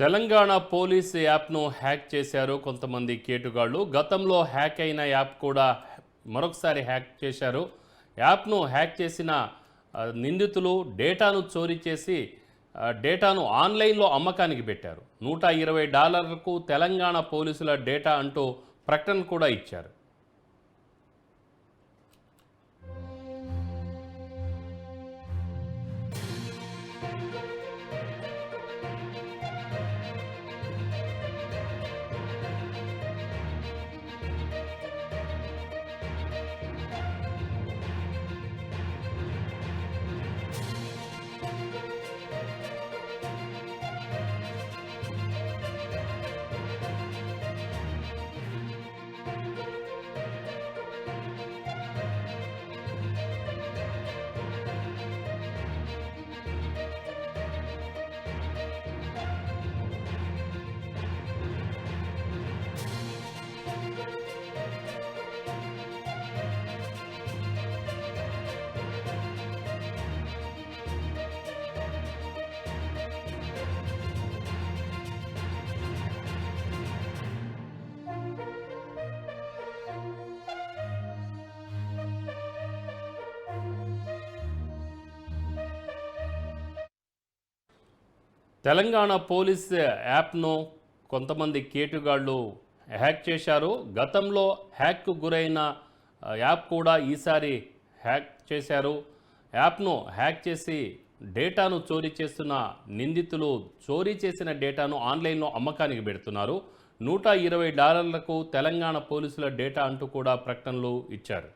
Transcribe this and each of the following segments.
Telangana police యాప్ను hack చేశారు కొంతమంది కేటుగాళ్ళు. గతంలో హ్యాక్ అయిన యాప్ కూడా మరొకసారి హ్యాక్ చేశారు. యాప్ను హ్యాక్ చేసిన నిందితులు డేటాను చోరీ చేసి డేటాను ఆన్లైన్లో అమ్మకానికి పెట్టారు. $120కు తెలంగాణ పోలీసుల డేటా అంటూ ప్రకటన కూడా ఇచ్చారు. తెలంగాణ పోలీస్ యాప్ను కొంతమంది కేటుగాళ్ళు హ్యాక్ చేశారు. గతంలో హ్యాక్కు గురైన యాప్ కూడా ఈసారి హ్యాక్ చేశారు. యాప్ను హ్యాక్ చేసి డేటాను చోరీ చేస్తున్న నిందితులు చోరీ చేసిన డేటాను ఆన్లైన్లో అమ్మకానికి పెడుతున్నారు. $120కు తెలంగాణ పోలీసుల డేటా అంటూ కూడా ప్రకటనలు ఇచ్చారు.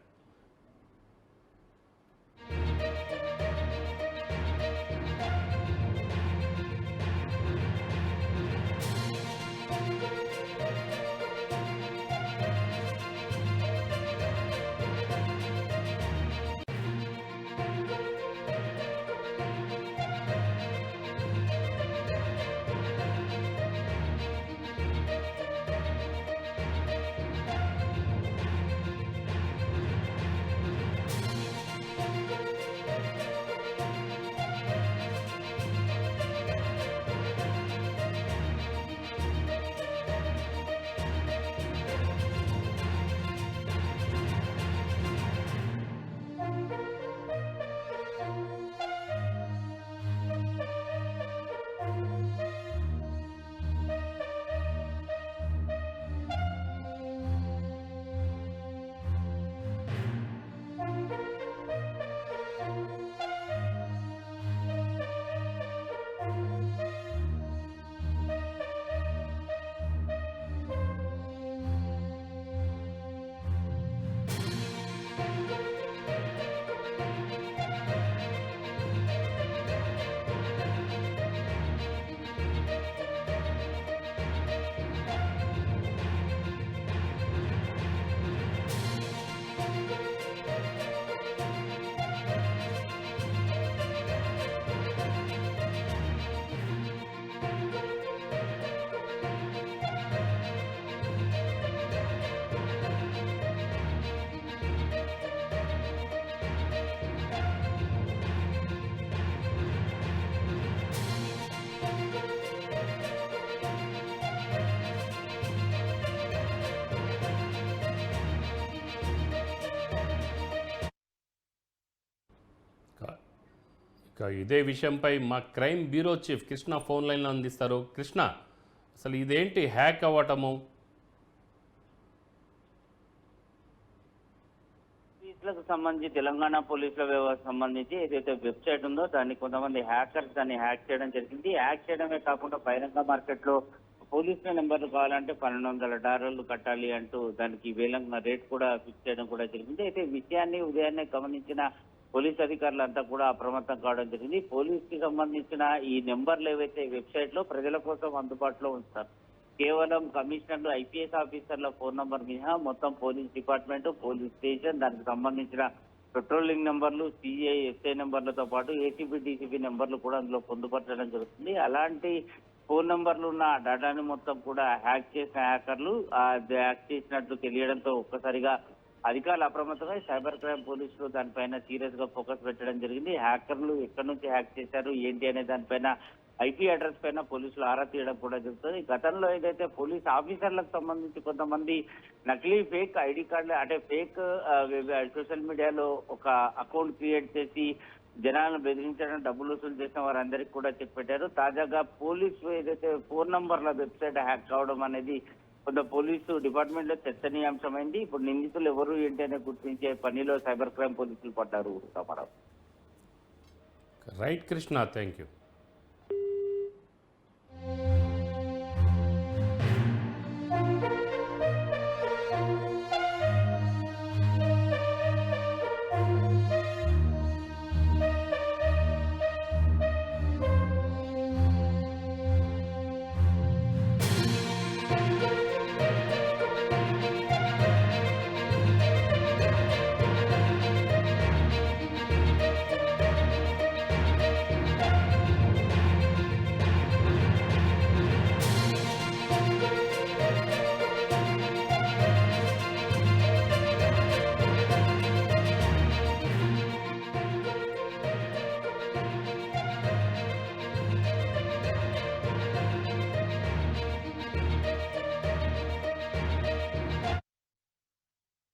ఇక ఇదే విషయంపై మా crime bureau chief Krishna phone లైన్లో అందిస్తారు. కృష్ణ, అసలు ఇదేంటి హ్యాక్ అవ్వటము? పోలీసులకు సంబంధించి తెలంగాణ పోలీసుల వ్యవస్థ సంబంధించి ఏదైతే వెబ్సైట్ ఉందో దాన్ని కొంతమంది హ్యాకర్స్ దాన్ని హ్యాక్ చేయడం జరిగింది. హ్యాక్ చేయడమే కాకుండా బహిరంగ మార్కెట్ లో పోలీసుల నెంబర్లు కావాలంటే $1200 కట్టాలి అంటూ దానికి వేలంగా రేట్ కూడా ఫిక్స్ చేయడం కూడా జరిగింది. అయితే విషయాన్ని ఉదయాన్నే గమనించిన పోలీస్ అధికారులంతా కూడా అప్రమత్తం కావడం జరిగింది. పోలీస్ కి సంబంధించిన ఈ నెంబర్లు ఏవైతే వెబ్సైట్ లో ప్రజల కోసం అందుబాటులో ఉంచుతారు. కేవలం కమిషనర్లు, ఐపీఎస్ ఆఫీసర్ల ఫోన్ నంబర్ మినహా మొత్తం పోలీస్ డిపార్ట్మెంట్, పోలీస్ స్టేషన్, దానికి సంబంధించిన పెట్రోలింగ్ నెంబర్లు, సిఐ, ఎస్ఐ నెంబర్లతో పాటు ఏసీబీ, డీసీబీ నెంబర్లు కూడా అందులో పొందుపరచడం జరుగుతుంది. అలాంటి ఫోన్ నంబర్లు ఉన్న డేటాని మొత్తం కూడా హ్యాక్ చేసిన హ్యాకర్లు హ్యాక్ చేసినట్లు తెలియడంతో ఒక్కసారిగా అధికారులు అప్రమత్తమై సైబర్ క్రైమ్ పోలీసులు దానిపైన సీరియస్ గా ఫోకస్ పెట్టడం జరిగింది. హ్యాకర్లు ఎక్కడి నుంచి హ్యాక్ చేశారు ఏంటి అనే దానిపైన ఐపీ అడ్రస్ పైన పోలీసులు ఆరా తీయడం కూడా జరుగుతుంది. గతంలో ఏదైతే పోలీస్ ఆఫీసర్లకు సంబంధించి కొంతమంది నకిలీ ఫేక్ ఐడి కార్డులు అంటే ఫేక్ సోషల్ మీడియాలో ఒక అకౌంట్ క్రియేట్ చేసి జనాలను బెదిరించడం, డబ్బులు వసూలు చేసిన వారందరికీ కూడా చెక్ పెట్టారు. తాజాగా పోలీసు ఏదైతే ఫోన్ నంబర్ల వెబ్సైట్ హ్యాక్ కావడం అనేది కొంత పోలీసు డిపార్ట్మెంట్ లో చర్చనీయాంశమైంది. ఇప్పుడు నిందితులు ఎవరు ఏంటి అనే గుర్తించే పనిలో సైబర్ క్రైమ్ పోలీసులు పడ్డారు. Ramarao. Right Krishna, thank you.